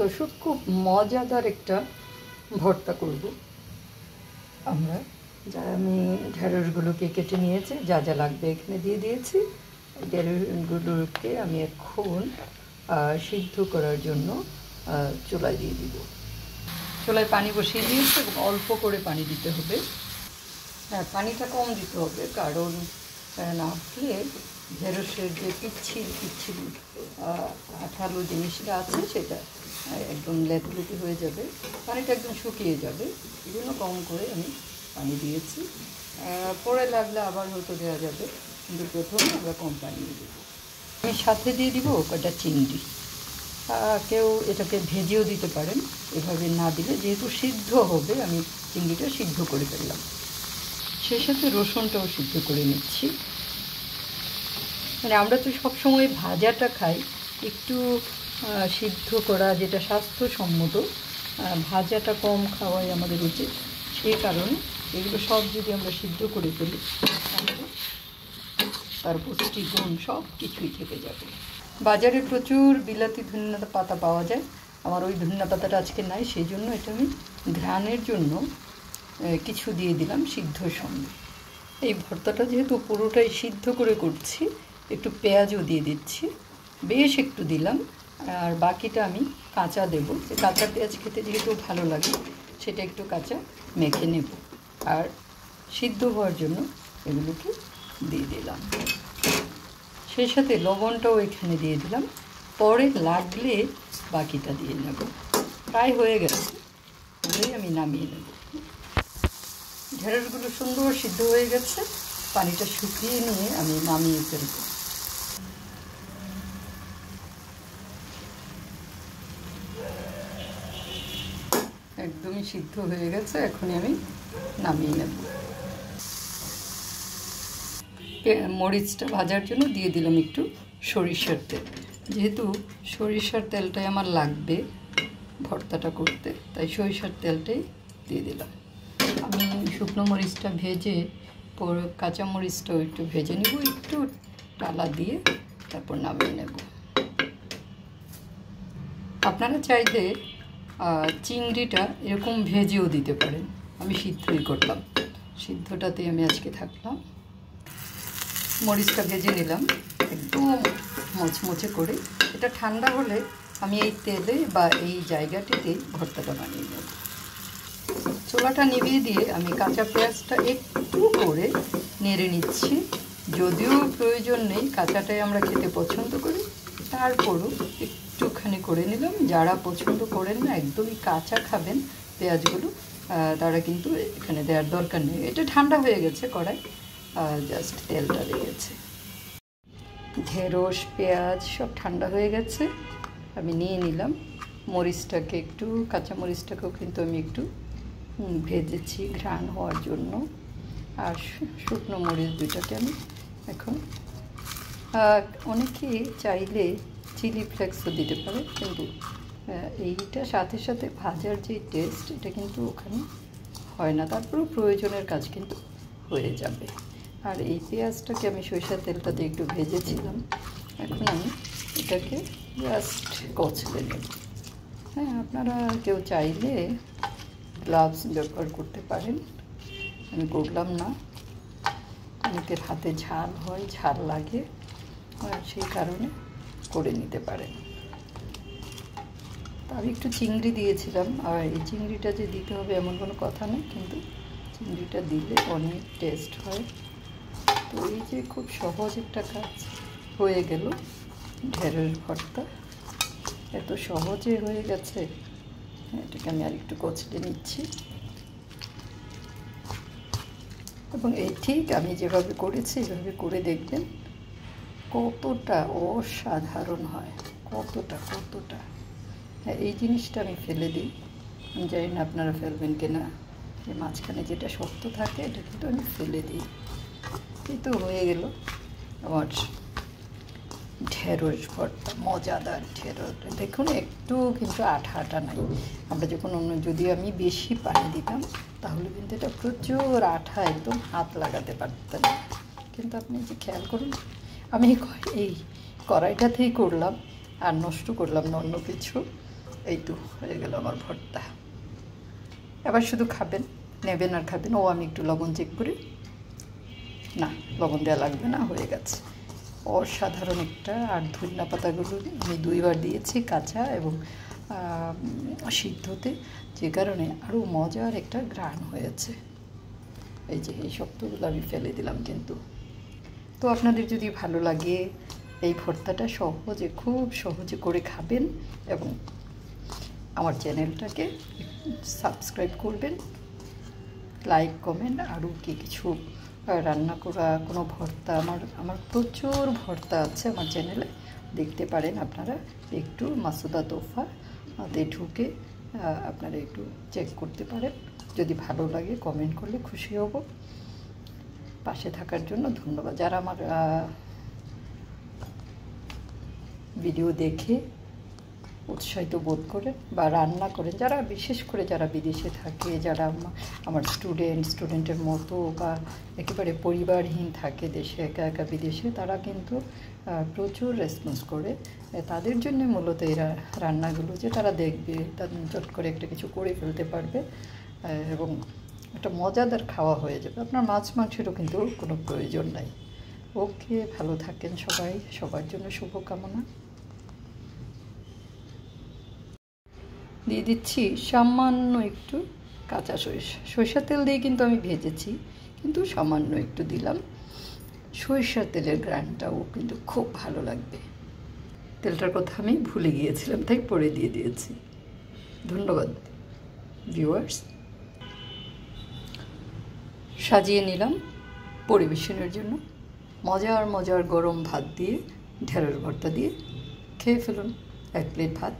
দর্শক, খুব মজাদার একটা ভর্তা করব আমরা। আমি ঢেঁড়সগুলোকে কেটে নিয়েছি, যা যা লাগবে এখানে দিয়ে দিয়েছি। ঢেঁড়সগুলোকে আমি এখন সিদ্ধ করার জন্য চুলায় দিয়ে দিব। চুলায় পানি বসিয়ে দিয়েছি এবং অল্প করে পানি দিতে হবে। হ্যাঁ, পানিটা কম দিতে হবে, কারণ না হলে ঢেঁড়সের যে পিচ্ছিল আঠালো জিনিসটা আছে সেটা একদম লেটলেটে হয়ে যাবে, পানিটা একদম শুকিয়ে যাবে। এই জন্য কম করে আমি পানি দিয়েছি। পরে লাগলে আবার হয়তো দেওয়া যাবে, কিন্তু প্রথমে আমরা কম পানি দিয়ে দেবো। আমি সাথে দিয়ে দিব কটা চিংড়ি। কেউ এটাকে ভেজেও দিতে পারেন, এভাবে না দিলে যেহেতু সিদ্ধ হবে আমি চিংড়িটা সিদ্ধ করে ফেললাম। সেই সাথে রসুনটাও সিদ্ধ করে নিচ্ছি। মানে আমরা তো সবসময় ভাজাটা খাই, একটু সিদ্ধ করা যেটা স্বাস্থ্যসম্মত, ভাজাটা কম খাওয়াই আমাদের উচিত। সেই কারণে এগুলো সব যদি আমরা সিদ্ধ করে ফেলি তাহলে তার পুষ্টিগুণ সব কিছুই থেকে যাবে। বাজারে প্রচুর বিলাতি ধনিয়া পাতা পাওয়া যায়, আমার ওই ধনিয়া পাতাটা আজকে নাই, সেই জন্য এটা আমি ঘ্রাণের জন্য কিছু দিয়ে দিলাম সিদ্ধর সঙ্গে। এই ভর্তাটা যেহেতু পুরোটাই সিদ্ধ করে করছি, একটু পেঁয়াজও দিয়ে দিচ্ছি, বেশ একটু দিলাম। আর বাকিটা আমি কাঁচা দেবো, যে কাঁচা পেঁয়াজ খেতে যেহেতু ভালো লাগে সেটা একটু কাঁচা মেখে নেব। আর সিদ্ধ হওয়ার জন্য এগুলোকে দিয়ে দিলাম, সেই সাথে লবণটাও এখানে দিয়ে দিলাম। পরে লাগলে বাকিটা দিয়ে নেব। প্রায় হয়ে গেছে, এগুলোই আমি নামিয়ে নেব। ঢেঁড়সগুলো সুন্দর সিদ্ধ হয়ে গেছে, পানিটা শুকিয়ে নিয়ে আমি নামিয়ে ফেলব। একদমই সিদ্ধ হয়ে গেছে, এখনই আমি নামিয়ে নেব। মরিচটা ভাজার জন্য দিয়ে দিলাম একটু সরিষার তেল, যেহেতু সরিষার তেলটাই আমার লাগবে ভর্তাটা করতে, তাই সরিষার তেলটাই দিয়ে দিলাম। আমি শুকনো মরিচটা ভেজে কাঁচা মরিচটাও একটু ভেজে নেব, একটু টালা দিয়ে তারপর নামিয়ে নেব। আপনারা চাইলে চিংড়িটা এরকম ভেজেও দিতে পারেন, আমি সিদ্ধই করলাম, সিদ্ধটাতে আমি আজকে থাকলাম। মরিচটা ভেজে নিলাম একদম মচমচে করে। এটা ঠান্ডা হলে আমি এই তেলে বা এই জায়গাটিতে ভর্তাটা বানিয়ে নেব। চুলাটা নিভিয়ে দিয়ে আমি কাঁচা পেঁয়াজটা একটু করে নেড়ে নিচ্ছি। যদিও প্রয়োজন নেই, কাঁচাটাই আমরা খেতে পছন্দ করি, তারপরও একটুখানি করে নিলাম। যারা পছন্দ করেন না, একদমই কাঁচা খাবেন পেঁয়াজগুলো, তারা কিন্তু এখানে দেওয়ার দরকার নেই। এটা ঠান্ডা হয়ে গেছে কড়াই, জাস্ট তেলটা লেগেছে। ঢেঁড়স পেঁয়াজ সব ঠান্ডা হয়ে গেছে, আমি নিয়ে নিলাম। মরিচটাকে একটু, কাঁচা মরিচটাকেও কিন্তু আমি একটু ভেজেছি ঘ্রাণ হওয়ার জন্য। আর শুকনো মরিচ দুইটাকে আমি এখন, অনেকে চাইলে চিলি ফ্লেক্সও দিতে পারে, কিন্তু এইটা সাথে সাথে ভাজার যে টেস্ট এটা কিন্তু ওখানে হয় না। তারপরেও প্রয়োজনের কাজ কিন্তু হয়ে যাবে। আর এই পেঁয়াজটাকে আমি সরিষার তেলটাতে একটু ভেজেছিলাম, এখন আমি এটাকে জাস্ট কচলে নেব। হ্যাঁ, আপনারা কেউ চাইলে গ্লাভস ব্যবহার করতে পারেন, আমি করলাম না। অনেকের হাতে ঝাল হয়, ঝাল লাগে, সেই কারণে করে নিতে পারেন। আমি একটু চিংড়ি দিয়েছিলাম, আর এই চিংড়িটা যে দিতে হবে এমন কোনো কথা নেই, কিন্তু চিংড়িটা দিলে অনেক টেস্ট হয়। তো এই যে খুব সহজ একটা কাজ হয়ে গেল, ঢেঁড়স ভর্তা এত সহজে হয়ে গেছে। এটাকে আমি আর একটু কচলে নিচ্ছি, এবং এই ঠিক আমি যেভাবে করেছি এভাবে করে দেখবেন কতটা অসাধারণ হয়, কতটা। হ্যাঁ, এই জিনিসটা আমি ফেলে দিই, আমি জানি না আপনারা ফেলবেন কিনা। এই মাঝখানে যেটা শক্ত থাকে এটা কিন্তু আমি ফেলে দিই। এই তো হয়ে গেল আমার ঢেঁড়স ভর্তা, মজাদার ঢেঁড়স। দেখুন একটু কিন্তু আঠা নাই। আমরা যখন যদিও আমি বেশি পানি দিতাম তাহলে কিন্তু এটা প্রচুর আঠা, একদম হাত লাগাতে পারতেন। কিন্তু আপনি যে খেয়াল করুন, আমি এই কড়াইটাতেই করলাম, আর নষ্ট করলাম না অন্য কিছু। এই তো হয়ে গেল আমার ভর্তা। এবার শুধু খাবেন, নেবেন আর খাবেন। ও আমি একটু লবণ চেক করি, না লবণ দেওয়া লাগবে না, হয়ে গেছে। অসাধারণ একটা। আর ধনিয়া পাতাগুলো আমি 2বার দিয়েছি কাঁচা এবং সিদ্ধতে, যে কারণে আরও মজার একটা ঘ্রাণ হয়েছে। এই যে এই শক্তগুলো আমি ফেলে দিলাম কিন্তু। তো আপনাদের যদি ভালো লাগে এই ভর্তাটা সহজে, খুব সহজে করে খাবেন এবং আমার চ্যানেলটাকে সাবস্ক্রাইব করবেন, লাইক কমেন্ট। আরও কি কিছু রান্না করা কোনো ভর্তা, আমার প্রচুর ভর্তা আছে আমার চ্যানেলে, দেখতে পারেন আপনারা। একটু মাসুদা তোফাতে ঢুকে আপনারা একটু চেক করতে পারেন। যদি ভালো লাগে কমেন্ট করলে খুশি হব। পাশে থাকার জন্য ধন্যবাদ। যারা আমার ভিডিও দেখে উৎসাহিত বোধ করেন বা রান্না করেন, যারা বিশেষ করে যারা বিদেশে থাকে, যারা আমার স্টুডেন্টের মতো বা একেবারে পরিবারহীন থাকে দেশে, একা একা বিদেশে, তারা কিন্তু প্রচুর রেসপন্স করে। তাদের জন্য মূলত এই রান্নাগুলো, যে তারা দেখবে, তাদের চট করে একটা কিছু করে ফেলতে পারবে এবং একটা মজাদার খাওয়া হয়ে যাবে। আপনার মাছ মাংসেরও কিন্তু কোনো প্রয়োজন নাই। ওকে, ভালো থাকেন সবাই, সবার জন্য শুভকামনা। দিয়ে দিচ্ছি সামান্য একটু কাঁচা সরিষার তেল দিয়ে কিন্তু আমি ভেজেছি, কিন্তু সামান্য একটু দিলাম। সরিষার তেলের ঘ্রাণটাও কিন্তু খুব ভালো লাগবে। তেলটার কথা আমি ভুলে গিয়েছিলাম, তাই পরে দিয়ে দিয়েছি। ধন্যবাদ ভিউয়ার্স। সাজিয়ে নিলাম পরিবেশনের জন্য। মজার গরম ভাত দিয়ে, ঢেঁড়স ভর্তা দিয়ে খেয়ে ফেলুন 1 প্লেট ভাত।